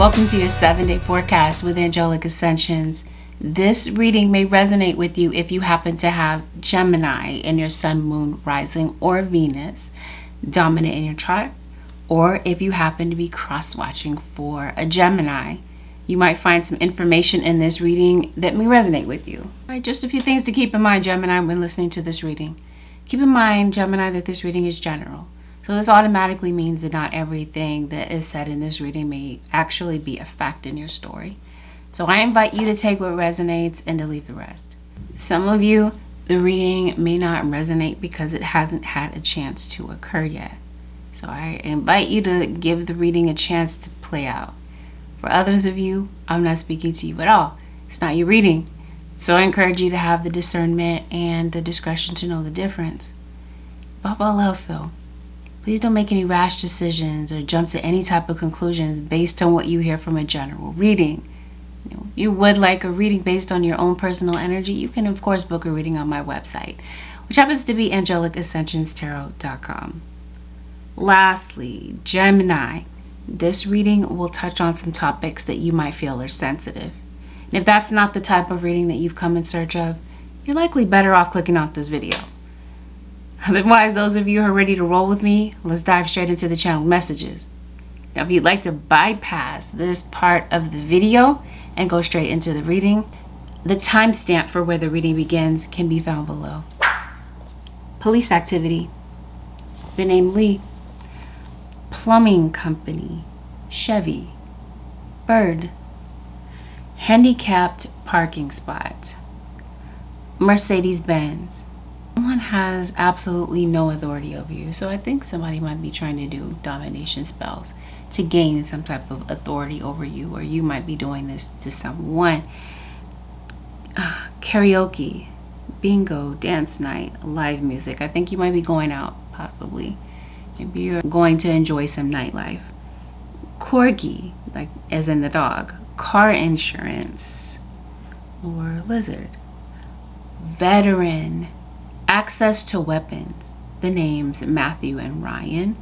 Welcome to your 7-day forecast with Angelic Ascensions. This reading may resonate with you if you happen to have Gemini in your sun, moon, rising, or Venus dominant in your chart, or if you happen to be cross-watching for a Gemini. You might find some information in this reading that may resonate with you. All right, just a few things to keep in mind, Gemini, when listening to this reading. Keep in mind, Gemini, that this reading is general. So this automatically means that not everything that is said in this reading may actually be a fact in your story. So I invite you to take what resonates and to leave the rest. Some of you, the reading may not resonate because it hasn't had a chance to occur yet. So I invite you to give the reading a chance to play out. For others of you, I'm not speaking to you at all. It's not your reading. So I encourage you to have the discernment and the discretion to know the difference. Above all else, though, please don't make any rash decisions or jump to any type of conclusions based on what you hear from a general reading. If you would like a reading based on your own personal energy, you can, of course, book a reading on my website, which happens to be AngelicAscensionsTarot.com. Lastly, Gemini. This reading will touch on some topics that you might feel are sensitive. And if that's not the type of reading that you've come in search of, you're likely better off clicking off this video. Otherwise, those of you who are ready to roll with me, let's dive straight into the channel messages. Now, if you'd like to bypass this part of the video and go straight into the reading, the timestamp for where the reading begins can be found below. Police activity. The name Lee. Plumbing company. Chevy. Bird. Handicapped parking spot. Mercedes-Benz. Someone has absolutely no authority over you, so I think somebody might be trying to do domination spells to gain some type of authority over you, or you might be doing this to someone. Karaoke, bingo, dance night, live music. I think you might be going out, possibly. Maybe you're going to enjoy some nightlife. Corgi, like as in the dog. Car insurance, or lizard. Veteran. Access to weapons. The names Matthew and Ryan.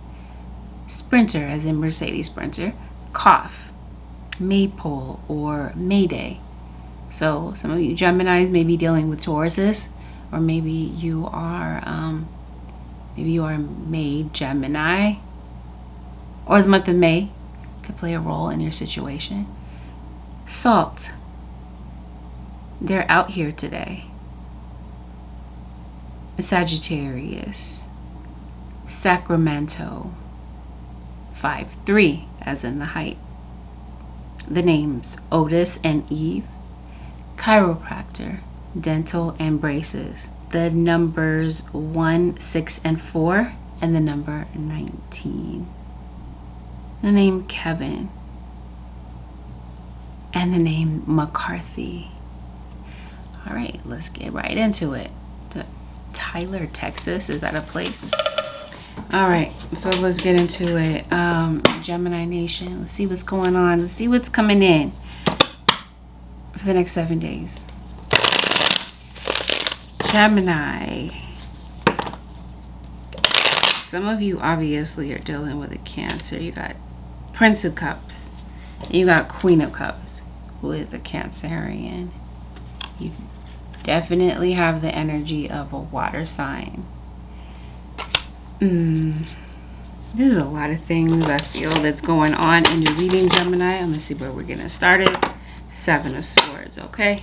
Sprinter, as in Mercedes Sprinter. Cough. Maypole or Mayday. So some of you Geminis may be dealing with Tauruses, or maybe you are May Gemini, or the month of May could play a role in your situation. Salt. They're out here today. Sagittarius. Sacramento. 5'3", as in the height. The names Otis and Eve. Chiropractor. Dental and braces. The numbers 1, 6, and 4, and the number 19. The name Kevin. And the name McCarthy. All right, let's get right into it. Tyler, Texas, is that a place? All right, so let's get into it. Gemini Nation, let's see what's going on. Let's see what's coming in for the next 7 days. Gemini. Some of you obviously are dealing with a Cancer. You got Prince of Cups. You got Queen of Cups, who is a Cancerian. You definitely have the energy of a water sign. There's a lot of things I feel that's going on in your reading, Gemini. I'm gonna see where we're getting started. 7 of Swords, okay?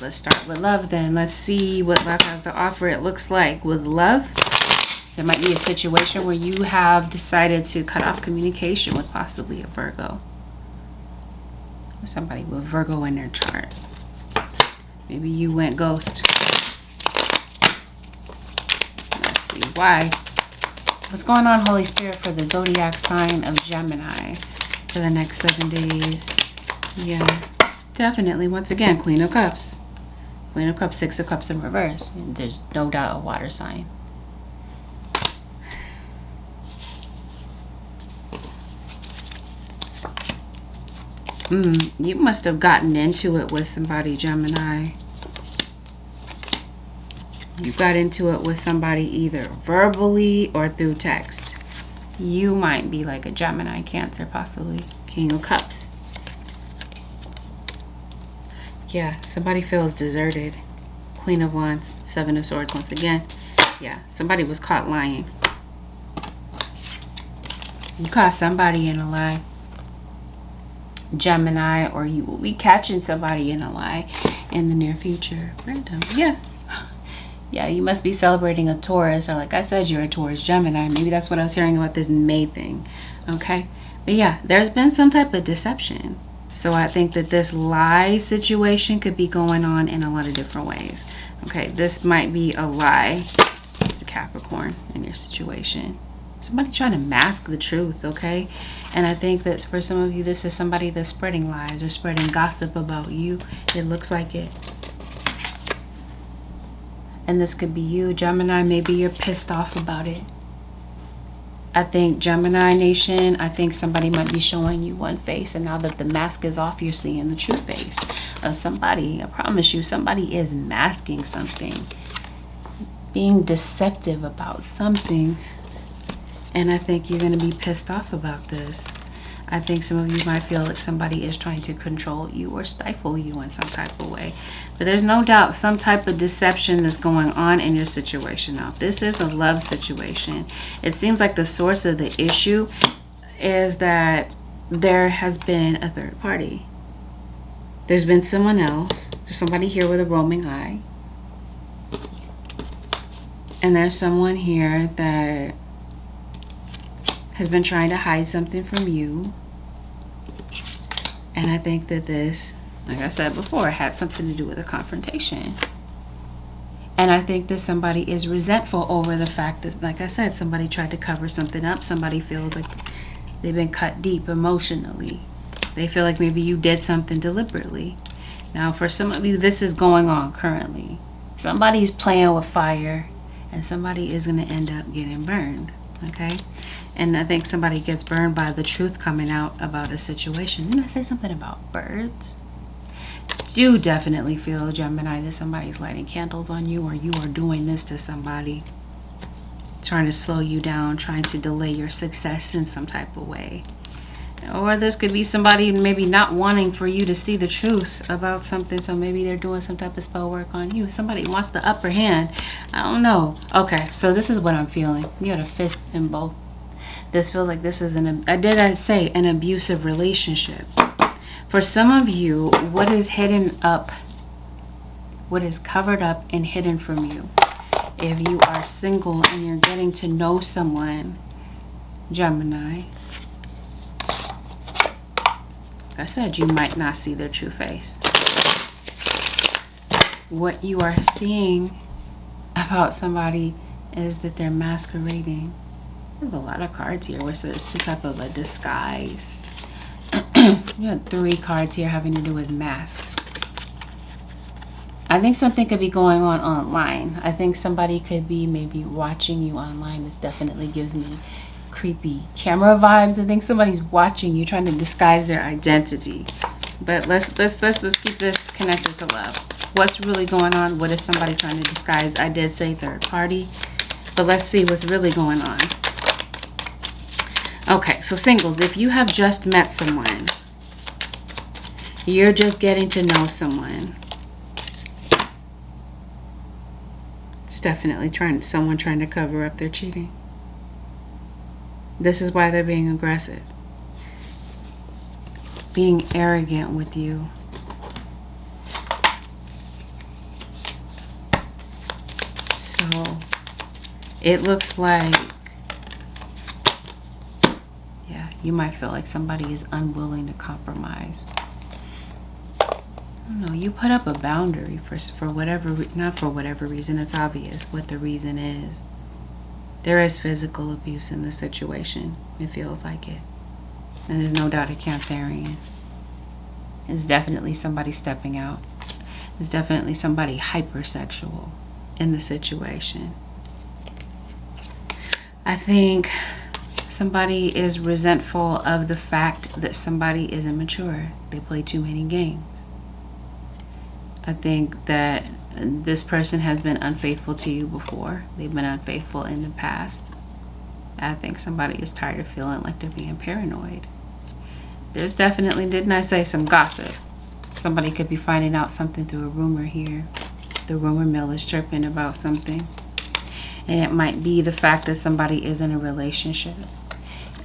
Let's start with love then. Let's see what love has to offer. It looks like with love, there might be a situation where you have decided to cut off communication with possibly a Virgo. Or somebody with Virgo in their chart. Maybe you went ghost. Let's see why. What's going on, Holy Spirit, for the zodiac sign of Gemini for the next 7 days? Yeah, definitely. Once again, Queen of Cups. Queen of Cups, 6 of Cups in reverse. There's no doubt a water sign. You must have gotten into it with somebody, Gemini. You got into it with somebody either verbally or through text. You might be like a Gemini, Cancer, possibly. King of Cups. Yeah, somebody feels deserted. Queen of Wands, Seven of Swords once again. Yeah, somebody was caught lying. You caught somebody in a lie. Gemini, or you will be catching somebody in a lie in the near future. Random. Yeah. Yeah, you must be celebrating a Taurus, or like I said, you're a Taurus Gemini. Maybe that's what I was hearing about this May thing. Okay. But yeah, there's been some type of deception. So I think that this lie situation could be going on in a lot of different ways. Okay, this might be a lie. There's a Capricorn in your situation. Somebody trying to mask the truth, okay? And I think that for some of you, this is somebody that's spreading lies or spreading gossip about you. It looks like it. And this could be you, Gemini. Maybe you're pissed off about it. I think Gemini Nation, I think somebody might be showing you one face, and now that the mask is off, you're seeing the true face of somebody. I promise you, somebody is masking something, being deceptive about something. And I think you're going to be pissed off about this. I think some of you might feel like somebody is trying to control you or stifle you in some type of way. But there's no doubt some type of deception is going on in your situation now. This is a love situation. It seems like the source of the issue is that there has been a third party. There's been someone else. There's somebody here with a roaming eye. And there's someone here that has been trying to hide something from you. And I think that this, like I said before, had something to do with a confrontation. And I think that somebody is resentful over the fact that, like I said, somebody tried to cover something up. Somebody feels like they've been cut deep emotionally. They feel like maybe you did something deliberately. Now, for some of you, this is going on currently. Somebody's playing with fire, and somebody is going to end up getting burned. Okay? And I think somebody gets burned by the truth coming out about a situation. Didn't I say something about birds? Do definitely feel, Gemini, that somebody's lighting candles on you, or you are doing this to somebody, trying to slow you down, trying to delay your success in some type of way. Or this could be somebody maybe not wanting for you to see the truth about something, so maybe they're doing some type of spell work on you. Somebody wants the upper hand. I don't know. Okay, so this is what I'm feeling. You got a fist in both. This feels like this is an abusive relationship. For some of you, what is hidden up, what is covered up and hidden from you, if you are single and you're getting to know someone, Gemini, like I said, you might not see their true face. What you are seeing about somebody is that they're masquerading. I have a lot of cards here where there's some type of a disguise. You have 3 cards here having to do with masks. I think something could be going on online. I think somebody could be maybe watching you online. This definitely gives me creepy camera vibes. I think somebody's watching you, trying to disguise their identity. But let's keep this connected to love. What's really going on? What is somebody trying to disguise? I did say third party, but let's see what's really going on. Okay, so singles, if you have just met someone, you're just getting to know someone. It's definitely someone trying to cover up their cheating. This is why they're being aggressive, being arrogant with you. So it looks like, yeah, you might feel like somebody is unwilling to compromise. I don't know, you put up a boundary for whatever, not for whatever reason. It's obvious what the reason is. There is physical abuse in this situation. It feels like it. And there's no doubt a Cancerian. There's definitely somebody stepping out. There's definitely somebody hypersexual in the situation. I think somebody is resentful of the fact that somebody is immature. They play too many games. I think that this person has been unfaithful to you before. They've been unfaithful in the past. I think somebody is tired of feeling like they're being paranoid. There's definitely, didn't I say, some gossip? Somebody could be finding out something through a rumor here. The rumor mill is chirping about something. And it might be the fact that somebody is in a relationship.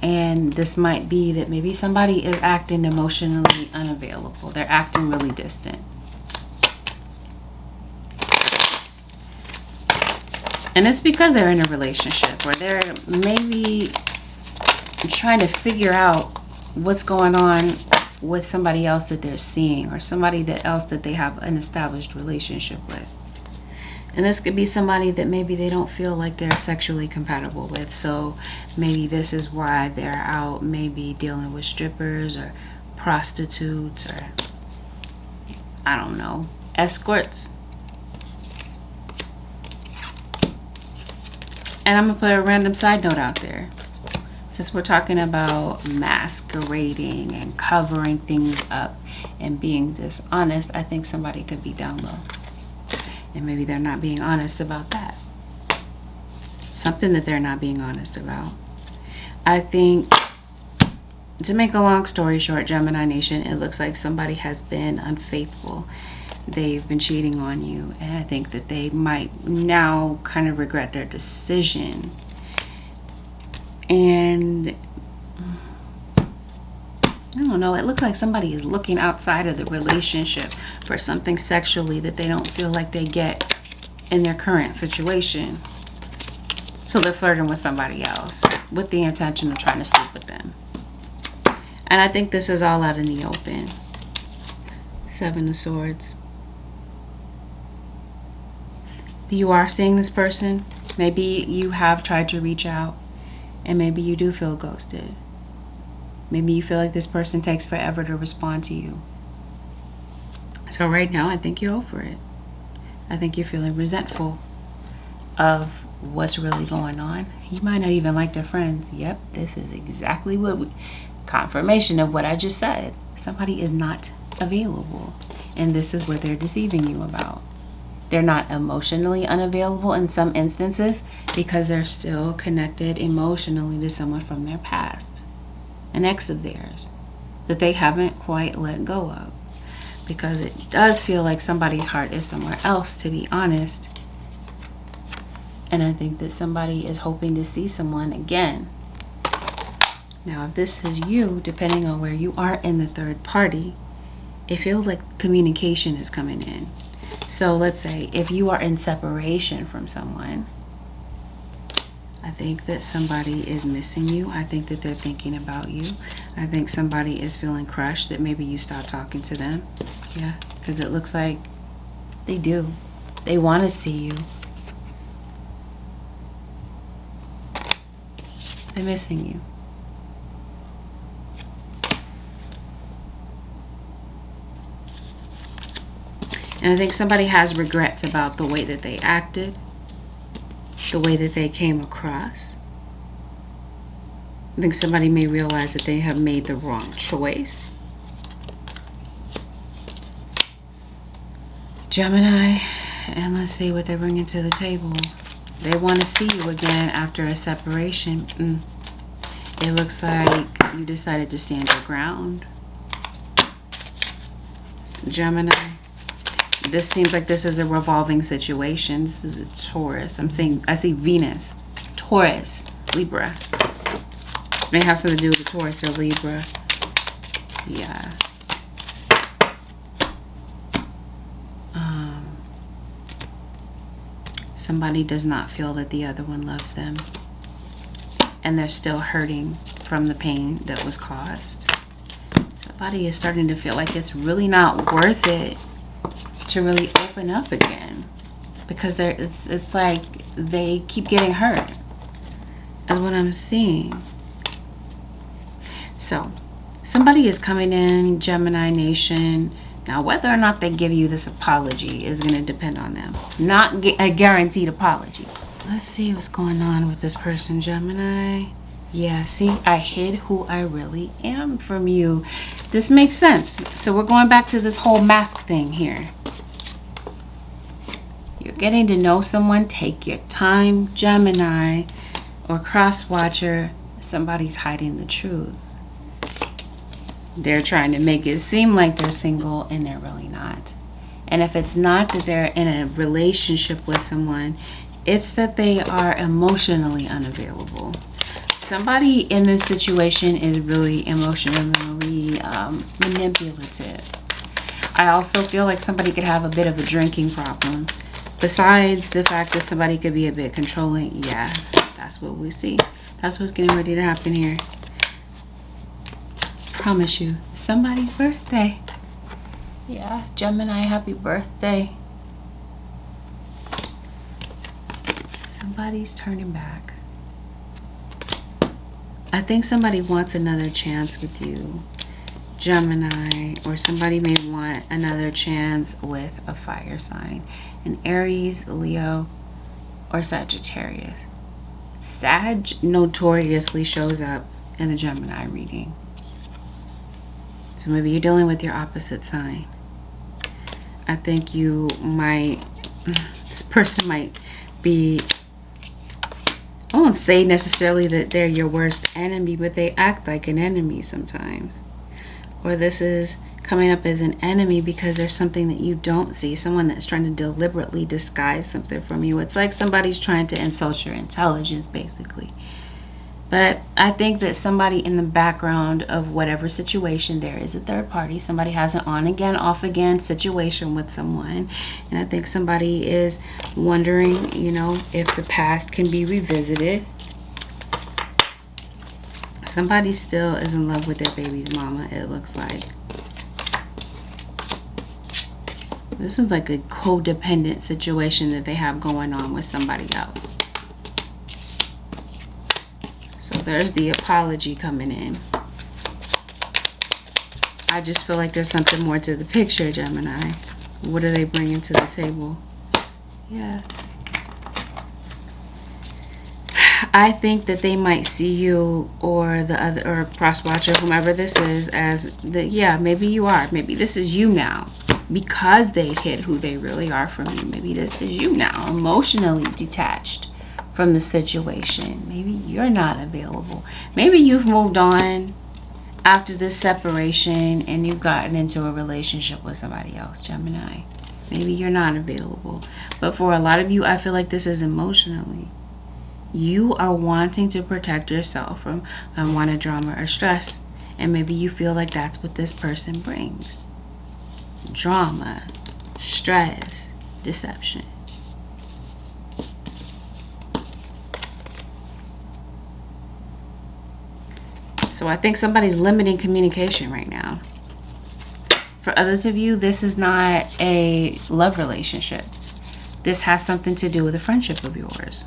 And this might be that maybe somebody is acting emotionally unavailable. They're acting really distant. And it's because they're in a relationship, or they're maybe trying to figure out what's going on with somebody else that they're seeing, or somebody else that they have an established relationship with. And this could be somebody that maybe they don't feel like they're sexually compatible with. So maybe this is why they're out maybe dealing with strippers or prostitutes, or I don't know, escorts. And I'm going to put a random side note out there. Since we're talking about masquerading and covering things up and being dishonest, I think somebody could be down low. And maybe they're not being honest about that. Something that they're not being honest about. I think, to make a long story short, Gemini Nation, it looks like somebody has been unfaithful. They've been cheating on you. And I think that they might now kind of regret their decision. And I don't know, it looks like somebody is looking outside of the relationship for something sexually that they don't feel like they get in their current situation. So they're flirting with somebody else with the intention of trying to sleep with them. And I think this is all out in the open. 7 of Swords. You are seeing this person. Maybe you have tried to reach out, and maybe you do feel ghosted. Maybe you feel like this person takes forever to respond to you. So right now, I think you're over it. I think you're feeling resentful of what's really going on. You might not even like their friends. Yep, this is exactly confirmation of what I just said. Somebody is not available. And this is what they're deceiving you about. They're not emotionally unavailable in some instances because they're still connected emotionally to someone from their past. An ex of theirs that they haven't quite let go of. Because it does feel like somebody's heart is somewhere else, to be honest. And I think that somebody is hoping to see someone again. Now, if this is you, depending on where you are in the third party, it feels like communication is coming in. So let's say if you are in separation from someone, I think that somebody is missing you. I think that they're thinking about you. I think somebody is feeling crushed that maybe you stop talking to them. Yeah, because it looks like they do. They want to see you. They're missing you. And I think somebody has regrets about the way that they acted, the way that they came across. I think somebody may realize that they have made the wrong choice. Gemini, and let's see what they're bringing to the table. They want to see you again after a separation. It looks like you decided to stand your ground. Gemini. This seems like this is a revolving situation. This is a Taurus. I see Venus, Taurus, Libra. This may have something to do with the Taurus or Libra. Yeah. Somebody does not feel that the other one loves them. And they're still hurting from the pain that was caused. Somebody is starting to feel like it's really not worth it to really open up again, because it's like they keep getting hurt, is what I'm seeing. So somebody is coming in, Gemini Nation. Now, whether or not they give you this apology is going to depend on them. Not a guaranteed apology. Let's see what's going on with this person, Gemini. Yeah, see, I hid who I really am from you. This makes sense. So we're going back to this whole mask thing here. You're getting to know someone. Take your time, Gemini or cross watcher. Somebody's hiding the truth. They're trying to make it seem like they're single and they're really not. And if it's not that they're in a relationship with someone, it's that they are emotionally unavailable. Somebody in this situation is really emotionally manipulative. I also feel like somebody could have a bit of a drinking problem. Besides the fact that somebody could be a bit controlling, yeah, that's what we see. That's what's getting ready to happen here. Promise you, somebody's birthday. Yeah, Gemini, happy birthday. Somebody's turning back. I think somebody wants another chance with you, Gemini, or somebody may want another chance with a fire sign, an Aries, Leo, or Sagittarius. Sag notoriously shows up in the Gemini reading. So maybe you're dealing with your opposite sign. I think this person might be, I won't say necessarily that they're your worst enemy, but they act like an enemy sometimes. Or this is coming up as an enemy because there's something that you don't see, someone that's trying to deliberately disguise something from you. It's like somebody's trying to insult your intelligence, basically. But I think that somebody in the background of whatever situation, there is a third party. Somebody has an on again, off again situation with someone. And I think somebody is wondering, if the past can be revisited. Somebody still is in love with their baby's mama, it looks like. This is like a codependent situation that they have going on with somebody else. So there's the apology coming in. I just feel like there's something more to the picture, Gemini. What are they bringing to the table? Yeah. I think that they might see you or the other, or cross watcher, whomever this is, as maybe you are. Maybe this is you now. Because they hid who they really are from you. Maybe this is you now, emotionally detached from the situation. Maybe you're not available. Maybe you've moved on after this separation and you've gotten into a relationship with somebody else, Gemini. Maybe you're not available. But for a lot of you, I feel like this is emotionally. You are wanting to protect yourself from unwanted drama or stress. And maybe you feel like that's what this person brings. Drama, stress, deception. So I think somebody's limiting communication right now. For others of you, this is not a love relationship. This has something to do with a friendship of yours.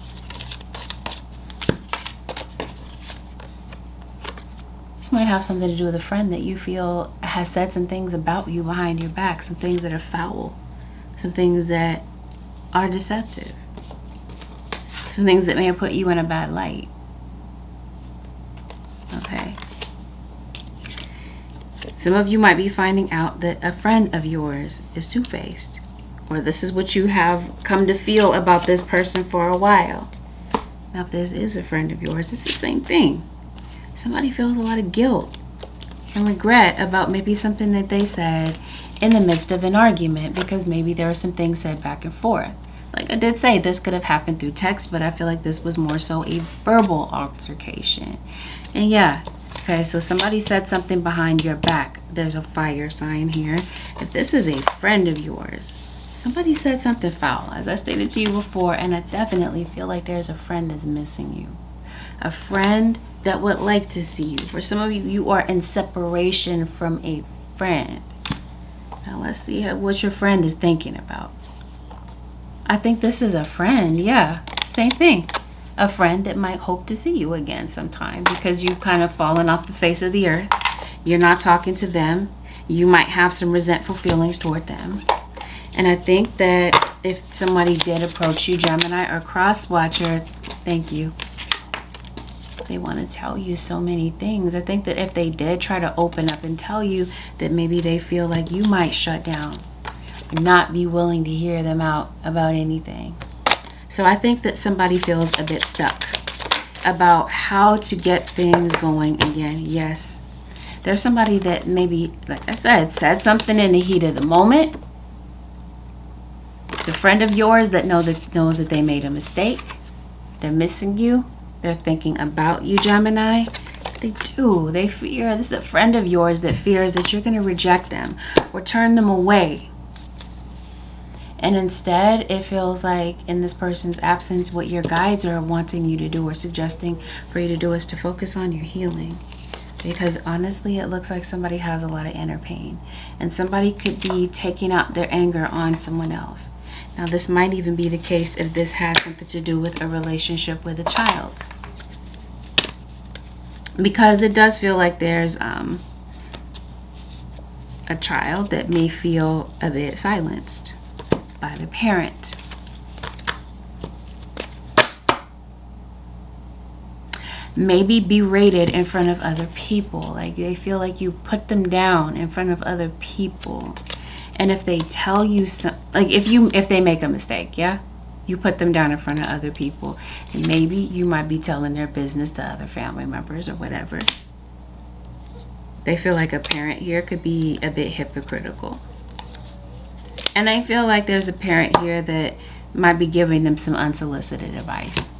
This might have something to do with a friend that you feel has said some things about you behind your back, some things that are foul, some things that are deceptive, some things that may have put you in a bad light. Okay. Some of you might be finding out that a friend of yours is two-faced, or this is what you have come to feel about this person for a while. Now, if this is a friend of yours, it's the same thing. Somebody feels a lot of guilt and regret about maybe something that they said in the midst of an argument, because maybe there were some things said back and forth. Like I did say, this could have happened through text, but I feel like this was more so a verbal altercation. And yeah, okay, so somebody said something behind your back. There's a fire sign here. If this is a friend of yours, somebody said something foul, as I stated to you before, and I definitely feel like there's a friend that's missing you. A friend that would like to see you. For some of you, you are in separation from a friend. Now let's see what your friend is thinking about. I think this is a friend, yeah, same thing. A friend that might hope to see you again sometime because you've kind of fallen off the face of the earth. You're not talking to them. You might have some resentful feelings toward them. And I think that if somebody did approach you, Gemini or cross watcher, thank you. They want to tell you so many things. I think that if they did try to open up and tell you, that maybe they feel like you might shut down, not be willing to hear them out about anything. So I think that somebody feels a bit stuck about how to get things going again. Yes, There's somebody that maybe, like I said something in the heat of the moment. It's a friend of yours that knows that they made a mistake. They're missing you. They're thinking about you, Gemini. They do. They fear. This is a friend of yours that fears that you're going to reject them or turn them away. And instead, it feels like in this person's absence, what your guides are wanting you to do or suggesting for you to do is to focus on your healing. Because honestly, it looks like somebody has a lot of inner pain. And somebody could be taking out their anger on someone else. Now, this might even be the case if this has something to do with a relationship with a child. Because it does feel like there's a child that may feel a bit silenced by the parent. Maybe berated in front of other people. Like they feel like you put them down in front of other people. And if they tell you some, like if they make a mistake, yeah, you put them down in front of other people, and maybe you might be telling their business to other family members or whatever. They feel like a parent here could be a bit hypocritical. And I feel like there's a parent here that might be giving them some unsolicited advice.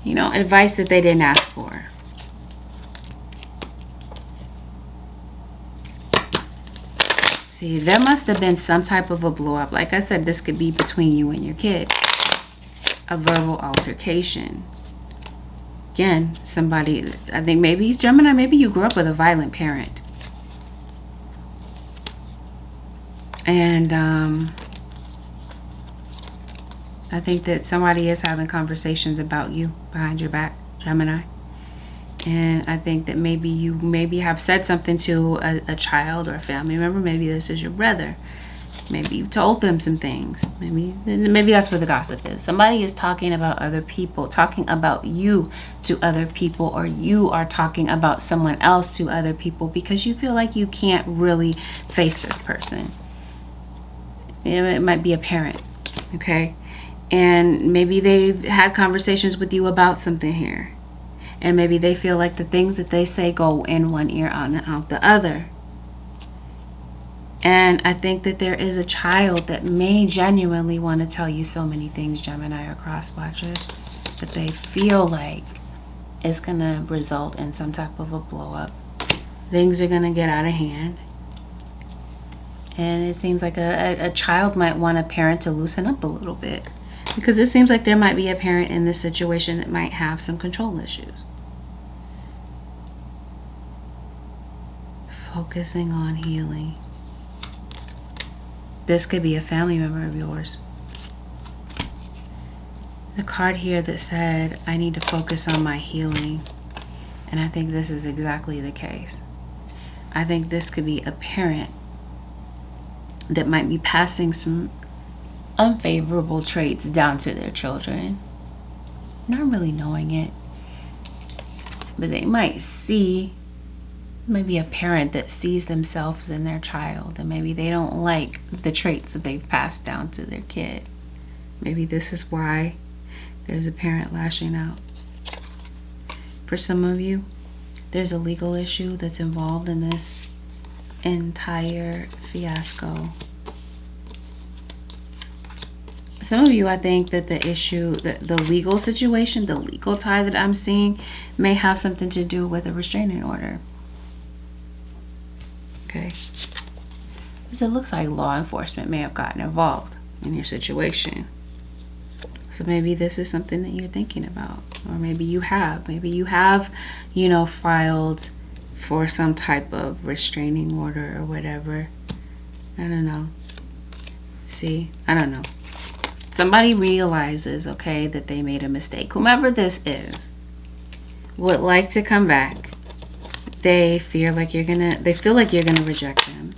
You know, advice that they didn't ask for. See, there must have been some type of a blow up. Like I said, this could be between you and your kid. A verbal altercation. Again, somebody, I think maybe he's Gemini, maybe you grew up with a violent parent. And I think that somebody is having conversations about you behind your back, Gemini. And I think that maybe you have said something to a child or a family member. Maybe this is your brother. Maybe you told them some things. Maybe that's where the gossip is. Somebody is talking about other people, talking about you to other people, or you are talking about someone else to other people because you feel like you can't really face this person. You know, it might be a parent, okay? And maybe they've had conversations with you about something here. And maybe they feel like the things that they say go in one ear out the other. And I think that there is a child that may genuinely want to tell you so many things, Gemini or cross watchers, but they feel like it's going to result in some type of a blow up. Things are going to get out of hand. And it seems like a child might want a parent to loosen up a little bit. Because it seems like there might be a parent in this situation that might have some control issues. Focusing on healing. This could be a family member of yours. The card here that said, I need to focus on my healing. And I think this is exactly the case. I think this could be a parent that might be passing some unfavorable traits down to their children, not really knowing it, but they might see, maybe a parent that sees themselves in their child, and maybe they don't like the traits that they've passed down to their kid. Maybe this is why there's a parent lashing out. For some of you, there's a legal issue that's involved in this entire fiasco. Some of you, I think that the issue, the legal situation, the legal tie that I'm seeing may have something to do with a restraining order. Okay. Because it looks like law enforcement may have gotten involved in your situation. So maybe this is something that you're thinking about. Or maybe you have. Maybe you have, filed for some type of restraining order or whatever. I don't know. See? I don't know. Somebody realizes, okay, that they made a mistake. Whomever this is would like to come back. They feel like you're gonna reject them.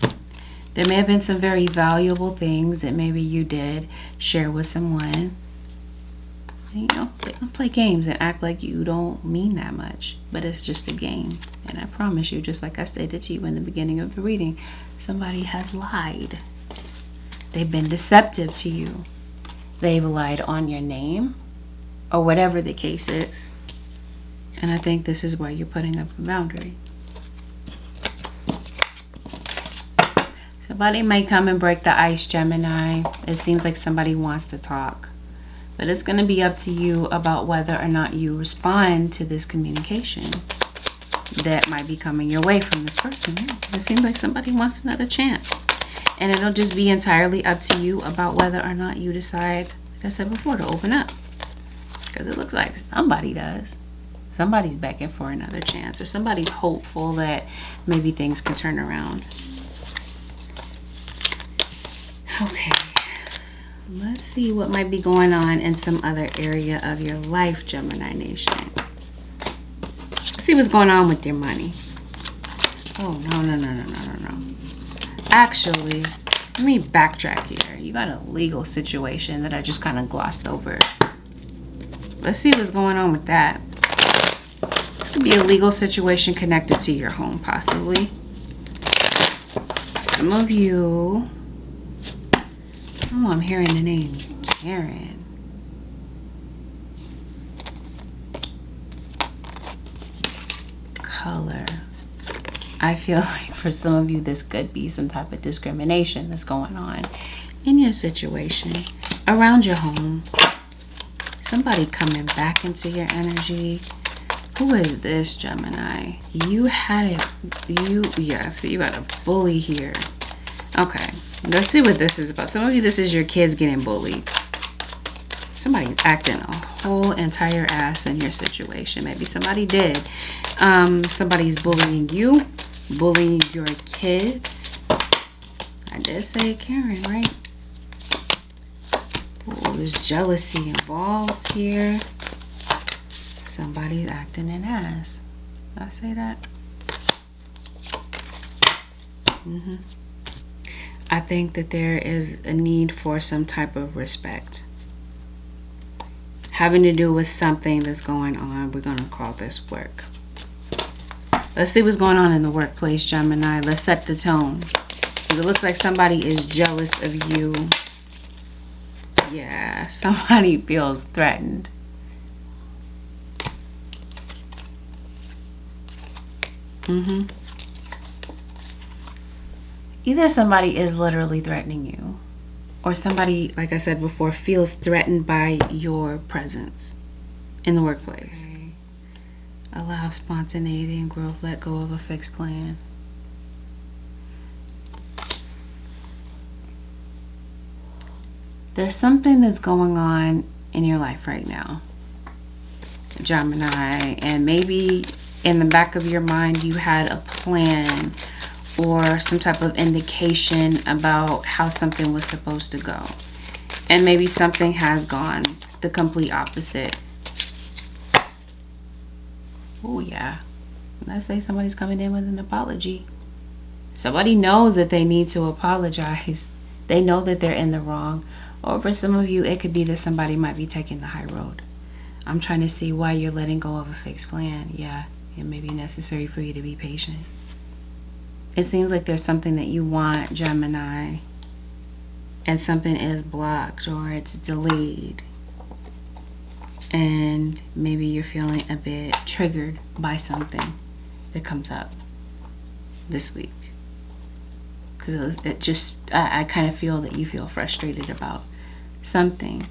There may have been some very valuable things that maybe you did share with someone. They don't play games and act like you don't mean that much, but it's just a game. And I promise you, just like I stated to you in the beginning of the reading, somebody has lied. They've been deceptive to you. They've lied on your name or whatever the case is. And I think this is why you're putting up a boundary. Somebody might come and break the ice, Gemini. It seems like somebody wants to talk. But it's going to be up to you about whether or not you respond to this communication that might be coming your way from this person. Yeah, it seems like somebody wants another chance. And it'll just be entirely up to you about whether or not you decide, like I said before, to open up. Because it looks like somebody does. Somebody's begging for another chance, or somebody's hopeful that maybe things can turn around. Okay, let's see what might be going on in some other area of your life, Gemini Nation. Let's see what's going on with your money. Oh, no. Actually, let me backtrack here. You got a legal situation that I just kind of glossed over. Let's see what's going on with that. This could be a legal situation connected to your home, possibly. Some of you... Oh, I'm hearing the name Karen. Color. I feel like for some of you, this could be some type of discrimination that's going on in your situation, around your home. Somebody coming back into your energy. Who is this, Gemini? You had it. So you got a bully here. Okay. Let's see what this is about. Some of you, this is your kids getting bullied. Somebody's acting a whole entire ass in your situation. Maybe somebody did. Somebody's bullying you, bullying your kids. I did say Karen, right? Oh, there's jealousy involved here. Somebody's acting an ass. Did I say that? I think that there is a need for some type of respect. Having to do with something that's going on. We're going to call this work. Let's see what's going on in the workplace, Gemini. Let's set the tone. It looks like somebody is jealous of you. Yeah, somebody feels threatened. Either somebody is literally threatening you, or somebody, like I said before, feels threatened by your presence in the workplace. Okay. Allow spontaneity and growth. Let go of a fixed plan. There's something that's going on in your life right now, Gemini, and maybe in the back of your mind you had a plan or some type of indication about how something was supposed to go. And maybe something has gone the complete opposite. Oh yeah. When I say somebody's coming in with an apology, somebody knows that they need to apologize. They know that they're in the wrong. Or for some of you, it could be that somebody might be taking the high road. I'm trying to see why you're letting go of a fixed plan. Yeah, it may be necessary for you to be patient. It seems like there's something that you want, Gemini, and something is blocked or it's delayed. And maybe you're feeling a bit triggered by something that comes up this week. Because it just, I kind of feel that you feel frustrated about something.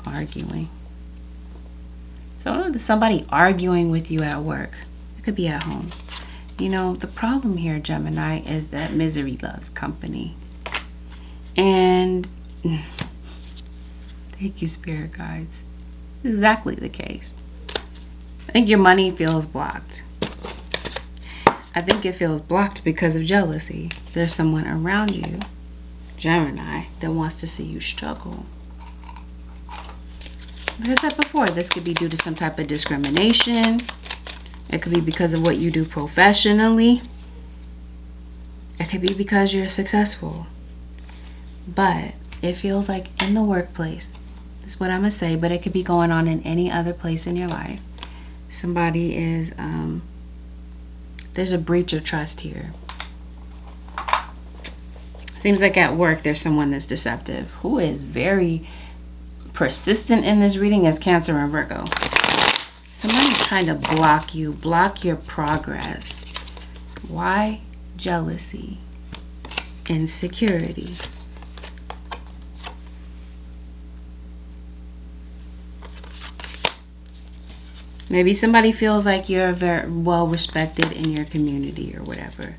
Arguing. So I don't know, there's somebody arguing with you at work. It could be at home. You know, the problem here, Gemini, is that misery loves company. And thank you, spirit guides. Exactly the case. I think your money feels blocked. I think it feels blocked because of jealousy. There's someone around you, Gemini, that wants to see you struggle. Like I said before, this could be due to some type of discrimination. It could be because of what you do professionally. It could be because you're successful. But it feels like in the workplace, that's what I'm going to say, but it could be going on in any other place in your life. Somebody is, there's a breach of trust here. Seems like at work there's someone that's deceptive, who is very persistent in this reading as Cancer and Virgo. Somebody's trying to block you, block your progress. Why? Jealousy. insecurity. Maybe somebody feels like you're very well respected in your community or whatever.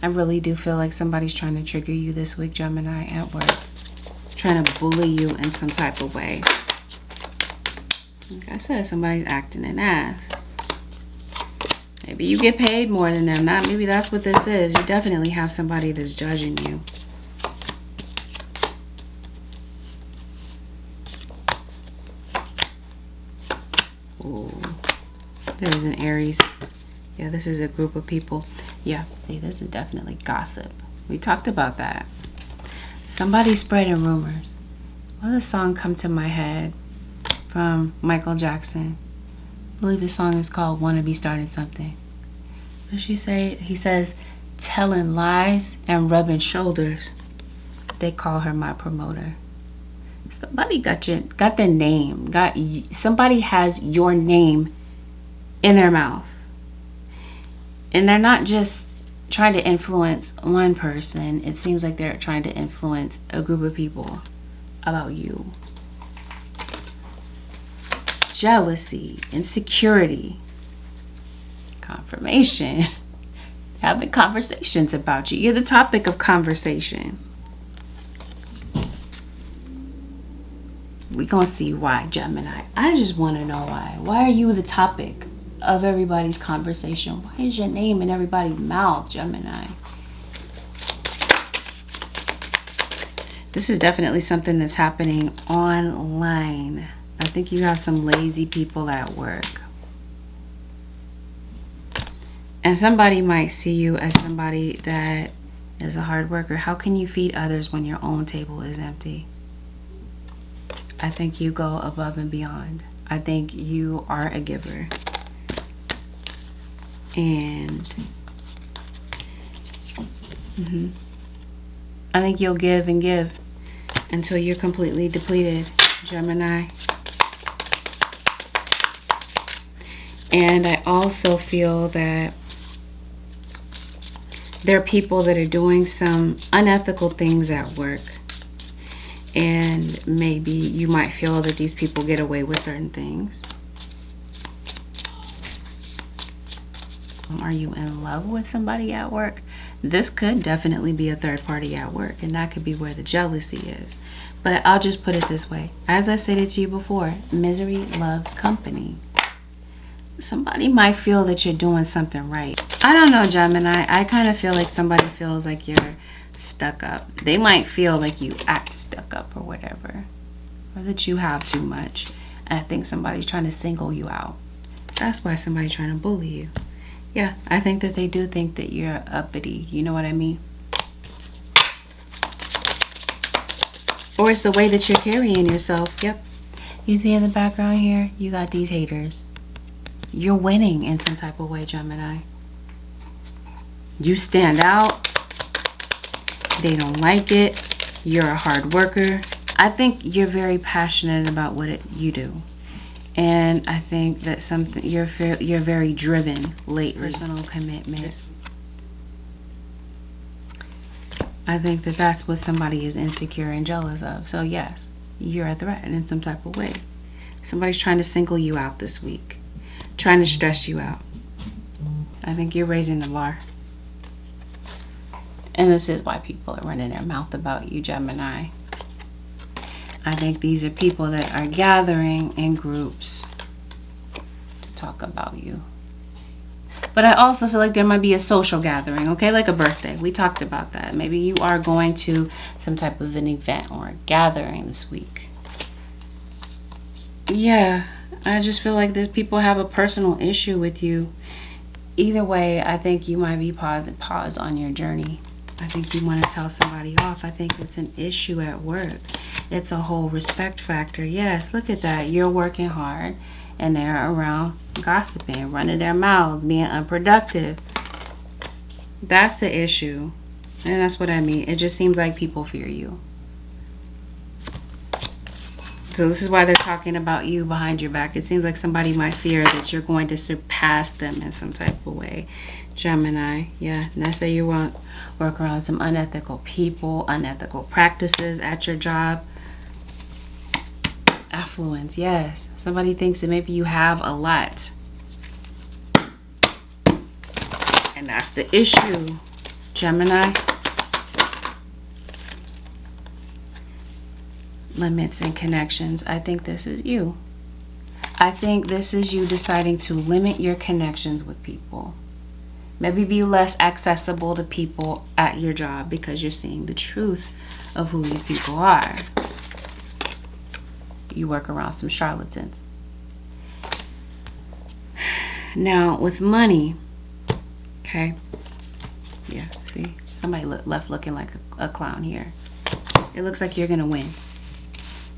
I really do feel like somebody's trying to trigger you this week, Gemini, at work. Trying to bully you in some type of way. Like I said, somebody's acting an ass. Maybe you get paid more than them. Maybe that's what this is. You definitely have somebody that's judging you. Ooh. There's an Aries. Yeah, this is a group of people. Yeah, see, this is definitely gossip. We talked about that. Somebody's spreading rumors. What did a song come to my head from Michael Jackson? I believe the song is called Wanna Be Starting Something. What does she say? He says, telling lies and rubbing shoulders. They call her my promoter. Somebody got their name. Somebody has your name in their mouth. And they're not just trying to influence one person. It seems like they're trying to influence a group of people about you. Jealousy, insecurity, confirmation. Having conversations about you. You're the topic of conversation. We're going to see why, Gemini. I just want to know why. Why are you the topic of everybody's conversation? Why is your name in everybody's mouth, Gemini? This is definitely something that's happening online. I think you have some lazy people at work. And somebody might see you as somebody that is a hard worker. How can you feed others when your own table is empty? I think you go above and beyond. I think you are a giver. And I think you'll give and give until you're completely depleted, Gemini. And I also feel that there are people that are doing some unethical things at work. And maybe you might feel that these people get away with certain things. Are you in love with somebody at work? This could definitely be a third party at work, and that could be where the jealousy is. But I'll just put it this way. As I stated to you before, misery loves company. Somebody might feel that you're doing something right. I don't know, Gemini. I kind of feel like somebody feels like you're stuck up. They might feel like you act stuck up or whatever. Or that you have too much. And I think somebody's trying to single you out. That's why somebody's trying to bully you. Yeah, I think that they do think that you're uppity. You know what I mean? Or it's the way that you're carrying yourself. Yep. You see in the background here, you got these haters. You're winning in some type of way, Gemini. You stand out. They don't like it. You're a hard worker. I think you're very passionate about what you do. And I think that you're very driven lately. Personal commitment. I think that that's what somebody is insecure and jealous of. So yes, you're a threat in some type of way. Somebody's trying to single you out this week. Trying to stress you out. I think you're raising the bar. And this is why people are running their mouth about you, Gemini. I think these are people that are gathering in groups to talk about you. But I also feel like there might be a social gathering, okay? Like a birthday. We talked about that. Maybe you are going to some type of an event or a gathering this week. Yeah, I just feel like these people have a personal issue with you. Either way, I think you might be pause on your journey. I think you want to tell somebody off. I think it's an issue at work. It's a whole respect factor. Yes, look at that. You're working hard and they're around gossiping, running their mouths, being unproductive. That's the issue. And that's what I mean. It just seems like people fear you. So this is why they're talking about you behind your back. It seems like somebody might fear that you're going to surpass them in some type of way. Gemini, yeah. And I say you work around some unethical people, unethical practices at your job. Affluence, yes. Somebody thinks that maybe you have a lot. And that's the issue, Gemini. Limits and connections. I think this is you. I think this is you deciding to limit your connections with people. Maybe be less accessible to people at your job because you're seeing the truth of who these people are. You work around some charlatans. Now, with money, okay? Yeah, see? Somebody left looking like a clown here. It looks like you're going to win.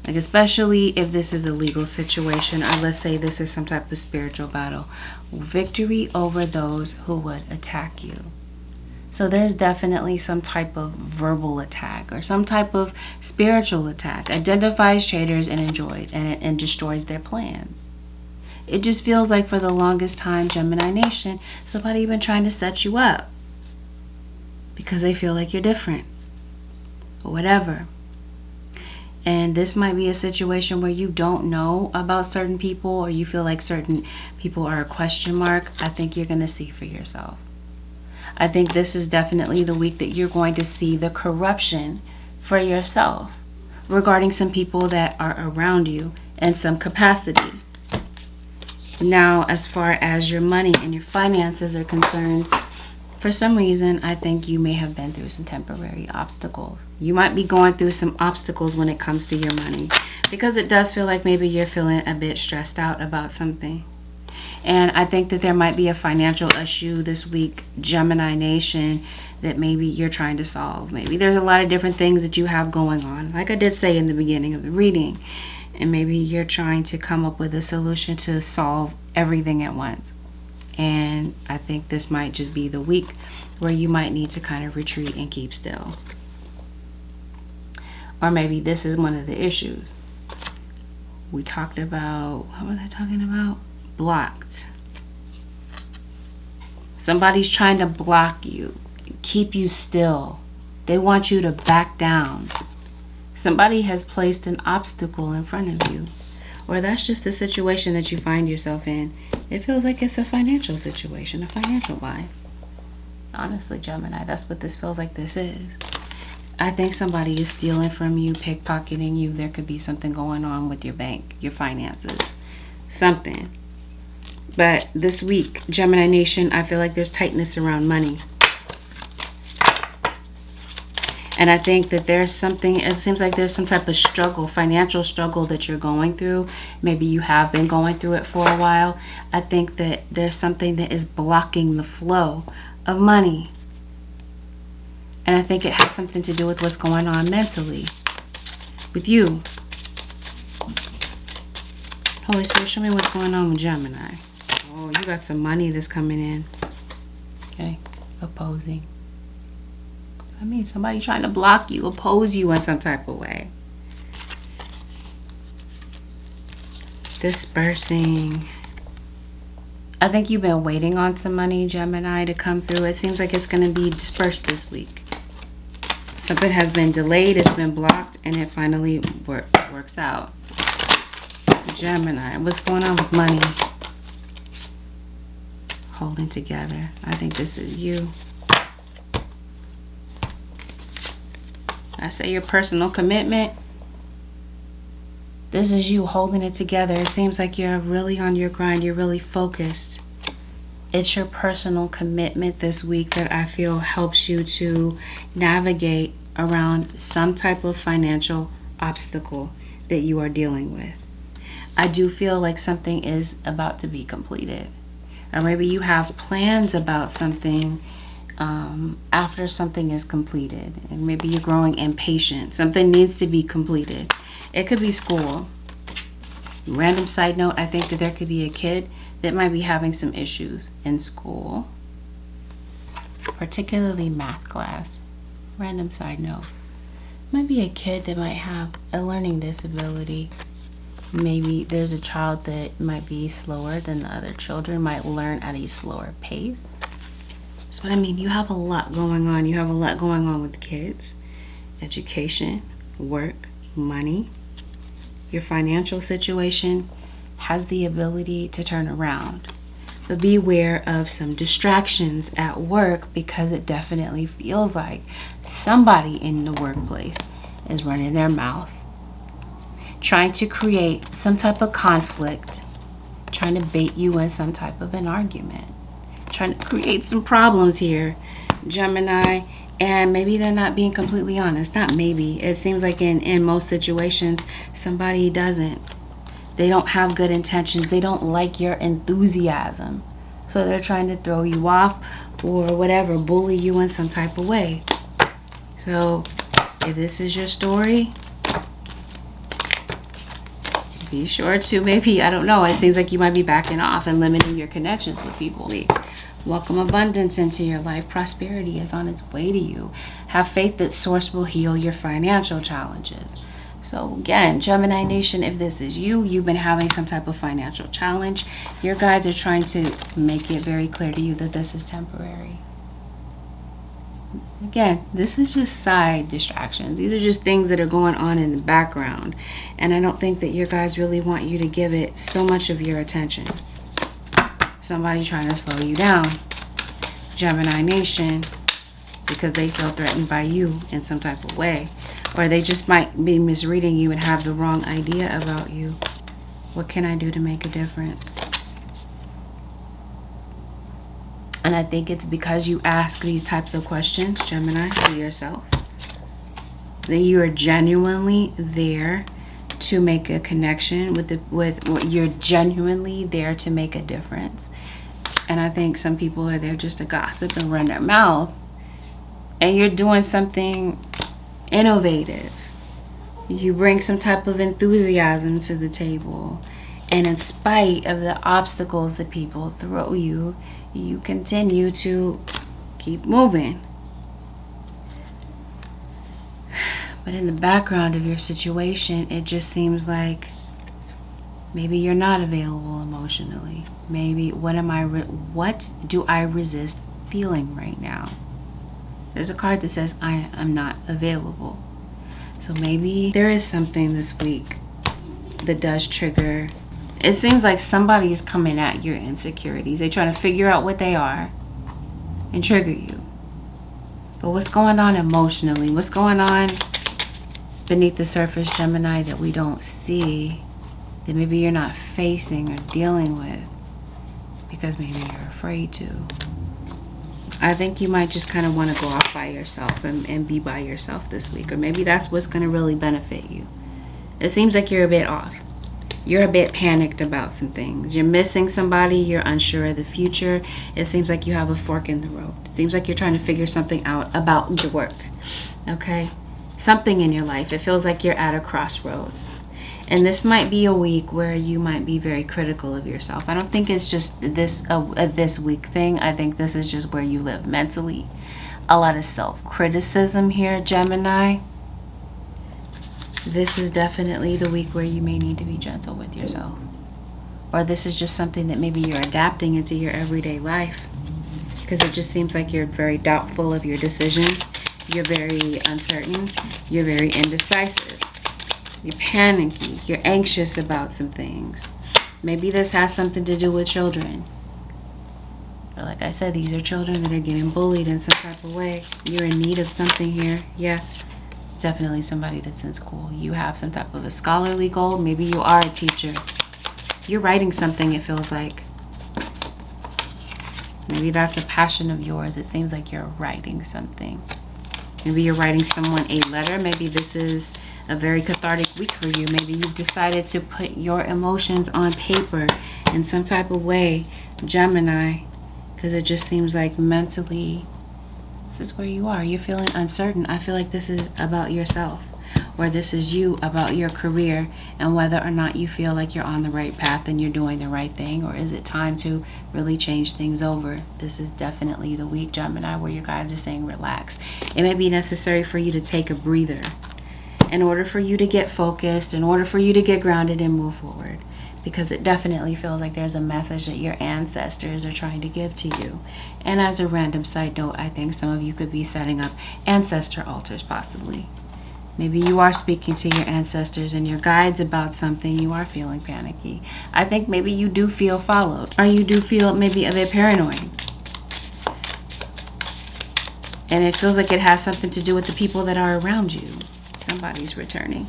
Like, especially if this is a legal situation, or let's say this is some type of spiritual battle. Victory over those who would attack you. So there's definitely some type of verbal attack or some type of spiritual attack. Identifies traitors and destroys their plans. It just feels like for the longest time, Gemini Nation, somebody been trying to set you up because they feel like you're different or whatever. And this might be a situation where you don't know about certain people or you feel like certain people are a question mark. I think you're going to see for yourself. I think this is definitely the week that you're going to see the corruption for yourself regarding some people that are around you in some capacity. Now, as far as your money and your finances are concerned, for some reason, I think you may have been through some temporary obstacles. You might be going through some obstacles when it comes to your money because it does feel like maybe you're feeling a bit stressed out about something. And I think that there might be a financial issue this week, Gemini Nation, that maybe you're trying to solve. Maybe there's a lot of different things that you have going on, like I did say in the beginning of the reading. And maybe you're trying to come up with a solution to solve everything at once. And I think this might just be the week where you might need to kind of retreat and keep still. Or maybe this is one of the issues. We talked about, what was I talking about? Blocked. Somebody's trying to block you, keep you still. They want you to back down. Somebody has placed an obstacle in front of you. Or that's just the situation that you find yourself in. It feels like it's a financial situation, a financial bind. Honestly, Gemini, that's what this feels like this is. I think somebody is stealing from you, pickpocketing you. There could be something going on with your bank, your finances, something. But this week, Gemini Nation, I feel like there's tightness around money. And I think that there's something, it seems like there's some type of struggle, financial struggle that you're going through. Maybe you have been going through it for a while. I think that there's something that is blocking the flow of money. And I think it has something to do with what's going on mentally with you. Holy Spirit, show me what's going on with Gemini. Oh, you got some money that's coming in. Okay, opposing. I mean, somebody trying to block you, oppose you in some type of way. Dispersing. I think you've been waiting on some money, Gemini, to come through. It seems like it's going to be dispersed this week. Something has been delayed, it's been blocked, and it finally works out. Gemini, what's going on with money? Holding together. I think this is you. I say your personal commitment. This is you holding it together. It seems like you're really on your grind. You're really focused. It's your personal commitment this week that I feel helps you to navigate around some type of financial obstacle that you are dealing with. I do feel like something is about to be completed. Or maybe you have plans about something after something is completed, and maybe you're growing impatient. Something needs to be completed. It could be school. Random side note, I think that there could be a kid that might be having some issues in school, particularly math class. Random side note. Might be a kid that might have a learning disability. Maybe there's a child that might be slower than the other children, might learn at a slower pace. That's what I mean. You have a lot going on. You have a lot going on with kids, education, work, money. Your financial situation has the ability to turn around. But beware of some distractions at work, because it definitely feels like somebody in the workplace is running their mouth, trying to create some type of conflict, trying to bait you in some type of an argument, trying to create some problems here, Gemini. And maybe they're not being completely honest. Not maybe. It seems like in most situations, somebody doesn't. They don't have good intentions. They don't like your enthusiasm. So they're trying to throw you off or whatever, bully you in some type of way. So if this is your story, be sure to maybe, I don't know, it seems like you might be backing off and limiting your connections with people. Welcome abundance into your life. Prosperity is on its way to you. Have faith that Source will heal your financial challenges. So again, Gemini Nation, if this is you, you've been having some type of financial challenge. Your guides are trying to make it very clear to you that this is temporary. Again, this is just side distractions. These are just things that are going on in the background. And I don't think that your guides really want you to give it so much of your attention. Somebody trying to slow you down, Gemini Nation, because they feel threatened by you in some type of way. Or they just might be misreading you and have the wrong idea about you. What can I do to make a difference? And I think it's because you ask these types of questions, Gemini, to yourself, that you are genuinely there to make a connection you're genuinely there to make a difference. And I think some people are there just to gossip and run their mouth, and you're doing something innovative. You bring some type of enthusiasm to the table, and in spite of the obstacles that people throw you, you continue to keep moving. But in the background of your situation, it just seems like maybe you're not available emotionally. Maybe what do I resist feeling right now? There's a card that says I am not available. So maybe there is something this week that does trigger. It seems like somebody's coming at your insecurities. They're trying to figure out what they are and trigger you. But what's going on emotionally? What's going on beneath the surface, Gemini, that we don't see, that maybe you're not facing or dealing with because maybe you're afraid to? I think you might just kind of want to go off by yourself and be by yourself this week. Or maybe that's what's going to really benefit you. It seems like you're a bit off. You're a bit panicked about some things. You're missing somebody. You're unsure of the future. It seems like you have a fork in the road. It seems like you're trying to figure something out about your work. Okay? Something in your life. It feels like you're at a crossroads. And this might be a week where you might be very critical of yourself. I don't think it's just this week thing. I think this is just where you live mentally. A lot of self-criticism here, Gemini. This is definitely the week where you may need to be gentle with yourself. Or this is just something that maybe you're adapting into your everyday life. Because it just seems like you're very doubtful of your decisions. You're very uncertain. You're very indecisive. You're panicky. You're anxious about some things. Maybe this has something to do with children. But like I said, these are children that are getting bullied in some type of way. You're in need of something here. Yeah. Definitely somebody that's in school. You have some type of a scholarly goal. Maybe you are a teacher. You're writing something, it feels like. Maybe that's a passion of yours. It seems like you're writing something. Maybe you're writing someone a letter. Maybe this is a very cathartic week for you. Maybe you've decided to put your emotions on paper in some type of way, Gemini, because it just seems like mentally this is where you are. You're feeling uncertain. I feel like this is about yourself, or this is you about your career and whether or not you feel like you're on the right path and you're doing the right thing, or is it time to really change things over? This is definitely the week, Gemini, where your guides are saying relax. It may be necessary for you to take a breather in order for you to get focused, in order for you to get grounded and move forward. because it definitely feels like there's a message that your ancestors are trying to give to you. And as a random side note, I think some of you could be setting up ancestor altars possibly. Maybe you are speaking to your ancestors and your guides about something. You are feeling panicky. I think maybe you do feel followed, or you do feel maybe a bit paranoid. And it feels like it has something to do with the people that are around you. Somebody's returning.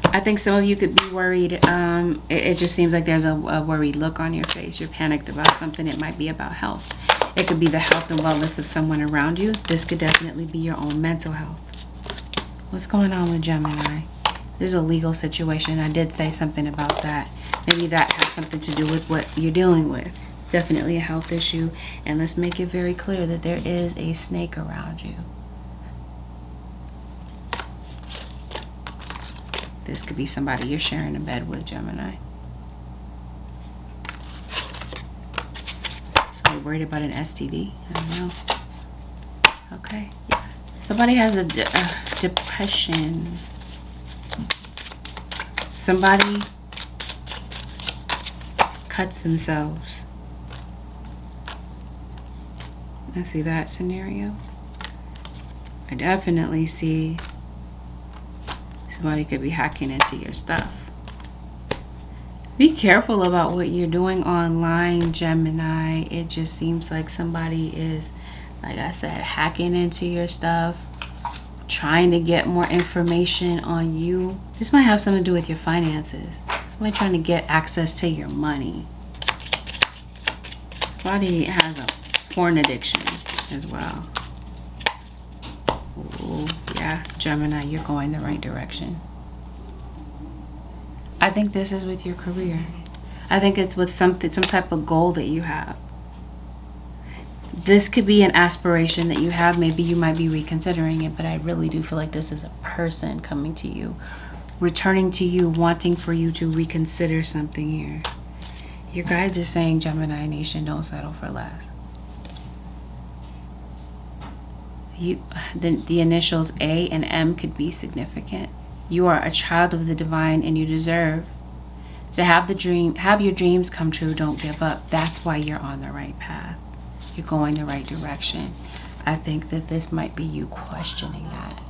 I think some of you could be worried. It just seems like there's a worried look on your face. You're panicked about something. It might be about health. It could be the health and wellness of someone around you. This could definitely be your own mental health. What's going on with Gemini? There's a legal situation. I did say something about that. Maybe that has something to do with what you're dealing with. Definitely a health issue. And let's make it very clear that there is a snake around you. This could be somebody you're sharing a bed with, Gemini. Somebody worried about an STD? I don't know. Okay, yeah. Somebody has a depression. Somebody cuts themselves. I see that scenario. I definitely see somebody could be hacking into your stuff. Be careful about what you're doing online, Gemini. It just seems like somebody is, like I said, hacking into your stuff, trying to get more information on you. This might have something to do with your finances. Somebody trying to get access to your money. Somebody has a porn addiction as well. Ooh, yeah, Gemini, you're going the right direction. I think this is with your career. I think it's with some type of goal that you have. This could be an aspiration that you have. Maybe you might be reconsidering it, but I really do feel like this is a person coming to you, returning to you, wanting for you to reconsider something here. Your guides are saying, Gemini Nation, don't settle for less. The initials A and M could be significant. You are a child of the divine and you deserve to have your dreams come true. Don't give up. That's why you're on the right path. You're going the right direction. I think that this might be you questioning that.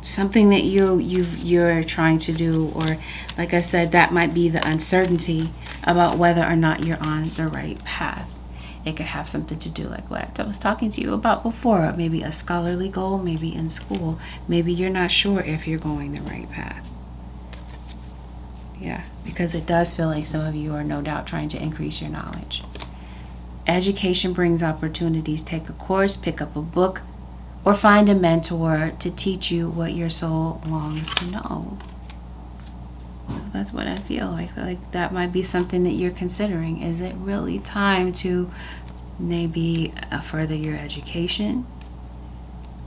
Something that you're trying to do, or like I said, that might be the uncertainty about whether or not you're on the right path. It could have something to do like what I was talking to you about before. Maybe a scholarly goal, maybe in school. Maybe you're not sure if you're going the right path. Yeah, because it does feel like some of you are no doubt trying to increase your knowledge. Education brings opportunities. Take a course, pick up a book, or find a mentor to teach you what your soul longs to know. That's what I feel like. I feel like that might be something that you're considering. Is it really time to maybe further your education?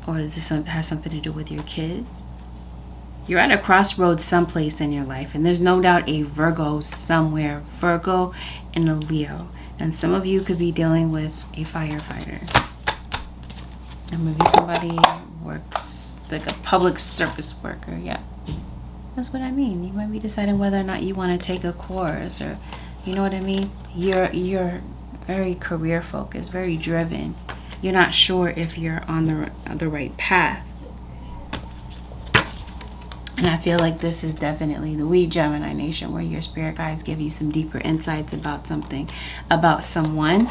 Or is this has something to do with your kids? You're at a crossroads someplace in your life, and there's no doubt a Virgo somewhere. Virgo and a Leo. And some of you could be dealing with a firefighter. And maybe somebody works like a public service worker. Yeah. That's what I mean. You might be deciding whether or not you want to take a course, or you know what I mean? You're very career focused, very driven. You're not sure if you're on the right path. And I feel like this is definitely the we Gemini Nation, where your spirit guides give you some deeper insights about something, about someone,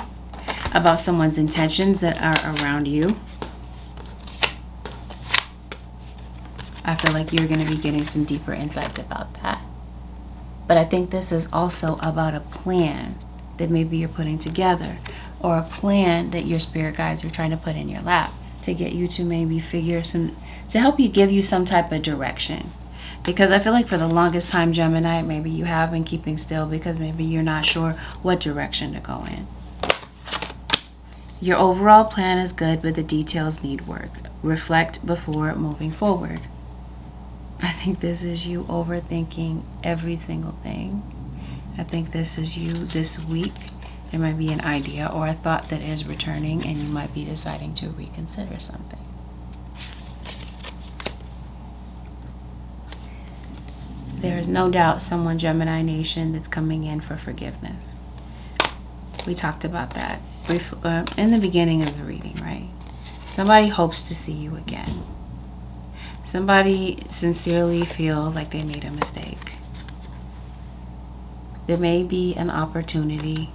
about someone's intentions that are around you. I feel like you're going to be getting some deeper insights about that. But I think this is also about a plan that maybe you're putting together, or a plan that your spirit guides are trying to put in your lap to get you to maybe to help you, give you some type of direction. Because I feel like for the longest time, Gemini, maybe you have been keeping still because maybe you're not sure what direction to go in. Your overall plan is good, but the details need work. Reflect before moving forward. I think this is you overthinking every single thing. I think this is you this week. There might be an idea or a thought that is returning, and you might be deciding to reconsider something. There is no doubt someone, Gemini Nation, that's coming in for forgiveness. We talked about that in the beginning of the reading, right? Somebody hopes to see you again. Somebody sincerely feels like they made a mistake. There may be an opportunity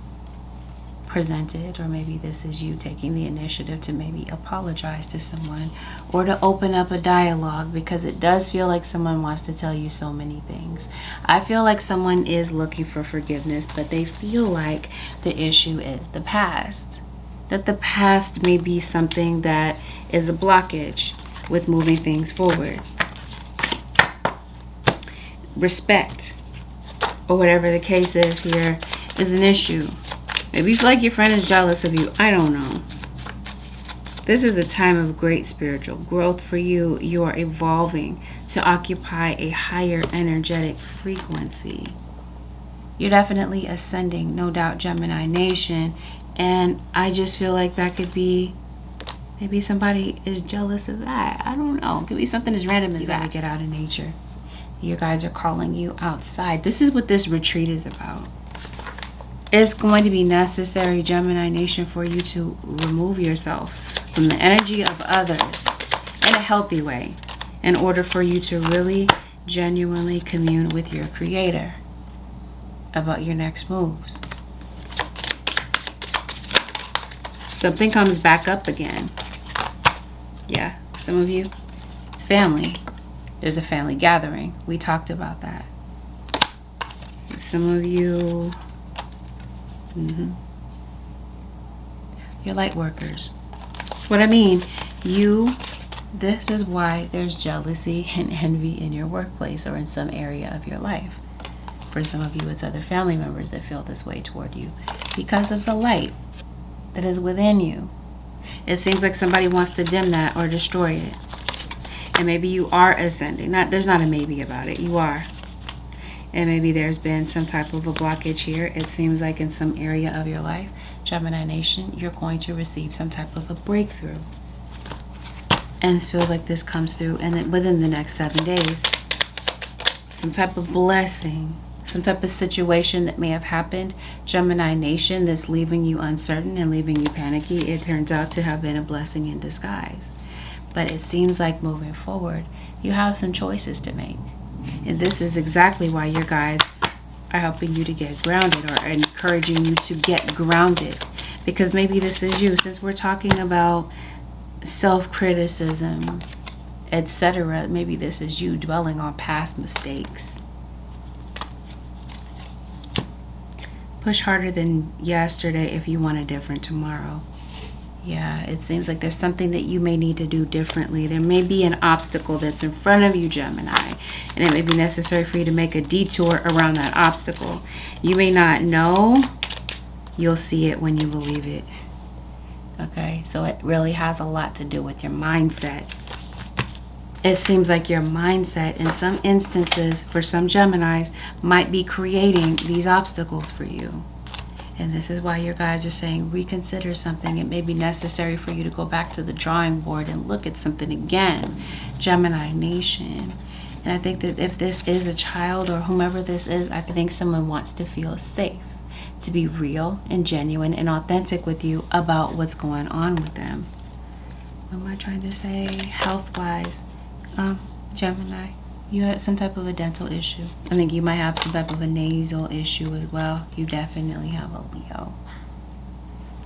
presented, or maybe this is you taking the initiative to maybe apologize to someone or to open up a dialogue, because it does feel like someone wants to tell you so many things. I feel like someone is looking for forgiveness, but they feel like the issue is the past. That the past may be something that is a blockage with moving things forward. Respect, or whatever the case is here, is an issue. Maybe you feel like your friend is jealous of you. I don't know. This is a time of great spiritual growth for you. You are evolving to occupy a higher energetic frequency. You're definitely ascending, no doubt, Gemini Nation. And I just feel like that could be, maybe somebody is jealous of that. I don't know. It could be something as random as that. You gotta get out in nature. You guys are calling you outside. This is what this retreat is about. It's going to be necessary, Gemini Nation, for you to remove yourself from the energy of others in a healthy way in order for you to really genuinely commune with your Creator about your next moves. Something comes back up again. Yeah, some of you, it's family. There's a family gathering. We talked about that. Some of you, you're light workers. That's what I mean. This is why there's jealousy and envy in your workplace or in some area of your life. For some of you, it's other family members that feel this way toward you because of the light that is within you. It seems like somebody wants to dim that or destroy it. And maybe you are ascending. There's not a maybe about it. You are. And maybe there's been some type of a blockage here. It seems like in some area of your life, Gemini Nation, you're going to receive some type of a breakthrough. And it feels like this comes through and within the next 7 days. Some type of blessing, some type of situation that may have happened, Gemini Nation, that's leaving you uncertain and leaving you panicky. It turns out to have been a blessing in disguise. But it seems like moving forward, you have some choices to make. And this is exactly why your guides are helping you to get grounded, or encouraging you to get grounded. Because maybe this is you. Since we're talking about self-criticism, etc., maybe this is you dwelling on past mistakes. Push harder than yesterday if you want a different tomorrow. Yeah, it seems like there's something that you may need to do differently. There may be an obstacle that's in front of you, Gemini, and it may be necessary for you to make a detour around that obstacle. You may not know. You'll see it when you believe it. Okay, so it really has a lot to do with your mindset. It seems like your mindset, in some instances, for some Geminis, might be creating these obstacles for you. And this is why your guys are saying reconsider something. It may be necessary for you to go back to the drawing board and look at something again, Gemini Nation. And I think that if this is a child or whomever this is, I think someone wants to feel safe, to be real and genuine and authentic with you about what's going on with them. What am I trying to say? Health-wise, Gemini, you had some type of a dental issue. I think you might have some type of a nasal issue as well. You definitely have a Leo.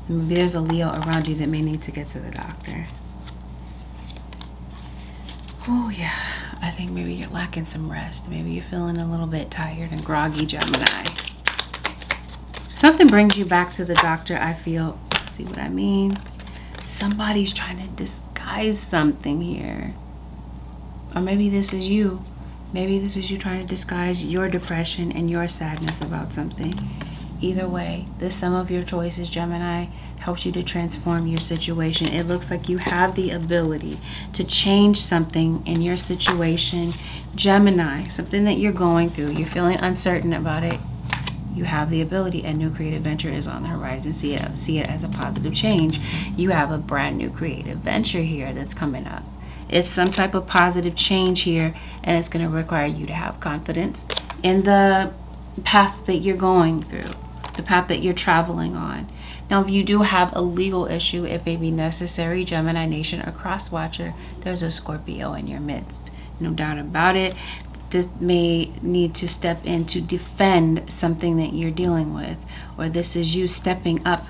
Maybe there's a Leo around you that may need to get to the doctor. Oh yeah, I think maybe you're lacking some rest. Maybe you're feeling a little bit tired and groggy, Gemini. Something brings you back to the doctor, I feel. See what I mean? Somebody's trying to disguise something here. Or maybe this is you. Maybe this is you trying to disguise your depression and your sadness about something. Either way, the sum of your choices, Gemini, helps you to transform your situation. It looks like you have the ability to change something in your situation, Gemini, something that you're going through. You're feeling uncertain about it. You have the ability. A new creative venture is on the horizon. See it as a positive change. You have a brand new creative venture here that's coming up. It's some type of positive change here, and it's going to require you to have confidence in the path that you're going through, the path that you're traveling on. Now, if you do have a legal issue, it may be necessary, Gemini Nation or cross watcher, there's a Scorpio in your midst. No doubt about it. This may need to step in to defend something that you're dealing with, or this is you stepping up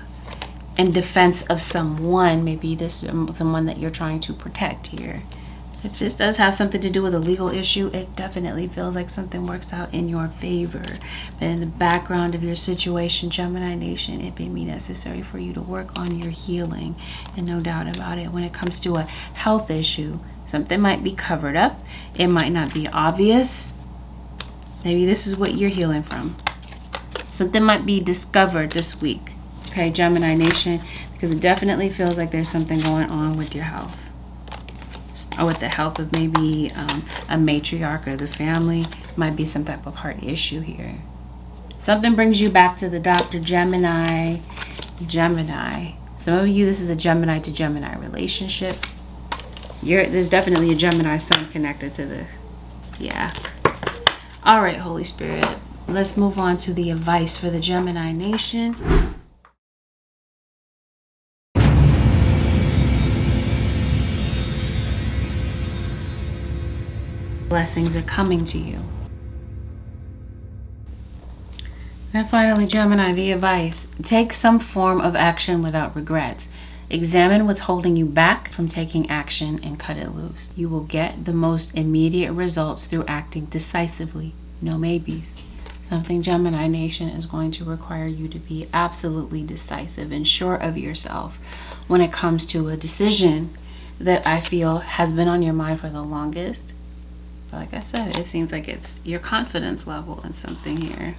in defense of someone. Maybe this is someone that you're trying to protect here. If this does have something to do with a legal issue, it definitely feels like something works out in your favor. But in the background of your situation, Gemini Nation, it may be necessary for you to work on your healing. And no doubt about it, when it comes to a health issue, something might be covered up. It might not be obvious. Maybe this is what you're healing from. Something might be discovered this week. Okay, Gemini Nation, because it definitely feels like there's something going on with your health. Or with the health of maybe a matriarch or the family. Might be some type of heart issue here. Something brings you back to the doctor, Gemini. Gemini. Some of you, this is a Gemini to Gemini relationship. There's definitely a Gemini sun connected to this. Yeah. All right, Holy Spirit. Let's move on to the advice for the Gemini Nation. Blessings are coming to you. And finally, Gemini, the advice. Take some form of action without regrets. Examine what's holding you back from taking action and cut it loose. You will get the most immediate results through acting decisively. No maybes. Something, Gemini Nation, is going to require you to be absolutely decisive and sure of yourself when it comes to a decision that I feel has been on your mind for the longest. But like I said, it seems like it's your confidence level in something here.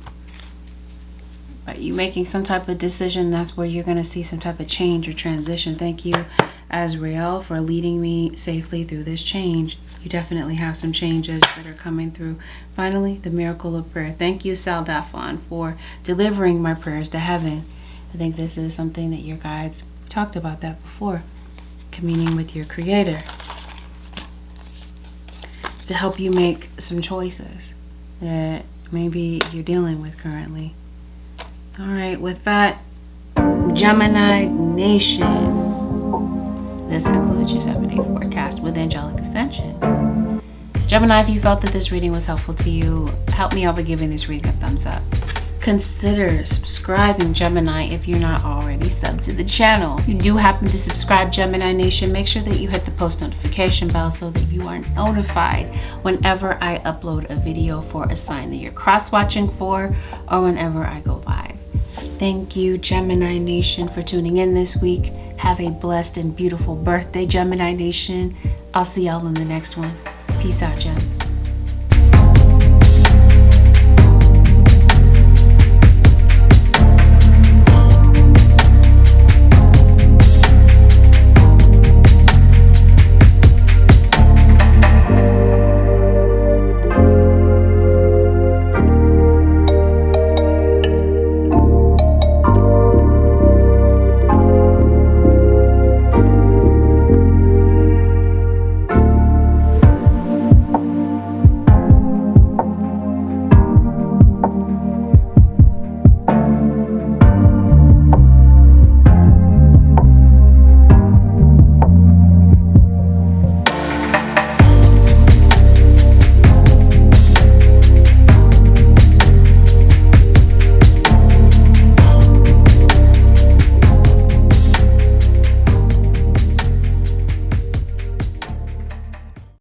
But you making some type of decision, that's where you're going to see some type of change or transition. Thank you, Azrael, for leading me safely through this change. You definitely have some changes that are coming through. Finally, the miracle of prayer. Thank you, Saldafon, for delivering my prayers to heaven. I think this is something that your guides talked about that before. Communing with your creator. To help you make some choices that maybe you're dealing with currently. All right, with that, Gemini Nation, this concludes your 7-day forecast with Angelic Ascension. Gemini, if you felt that this reading was helpful to you, help me out by giving this reading a thumbs up. Consider subscribing, Gemini, if you're not already subbed to the channel. If you do happen to subscribe, Gemini Nation, make sure that you hit the post notification bell so that you are notified whenever I upload a video for a sign that you're cross-watching for, or whenever I go live. Thank you, Gemini Nation, for tuning in this week. Have a blessed and beautiful birthday, Gemini Nation. I'll see y'all in the next one. Peace out, gems.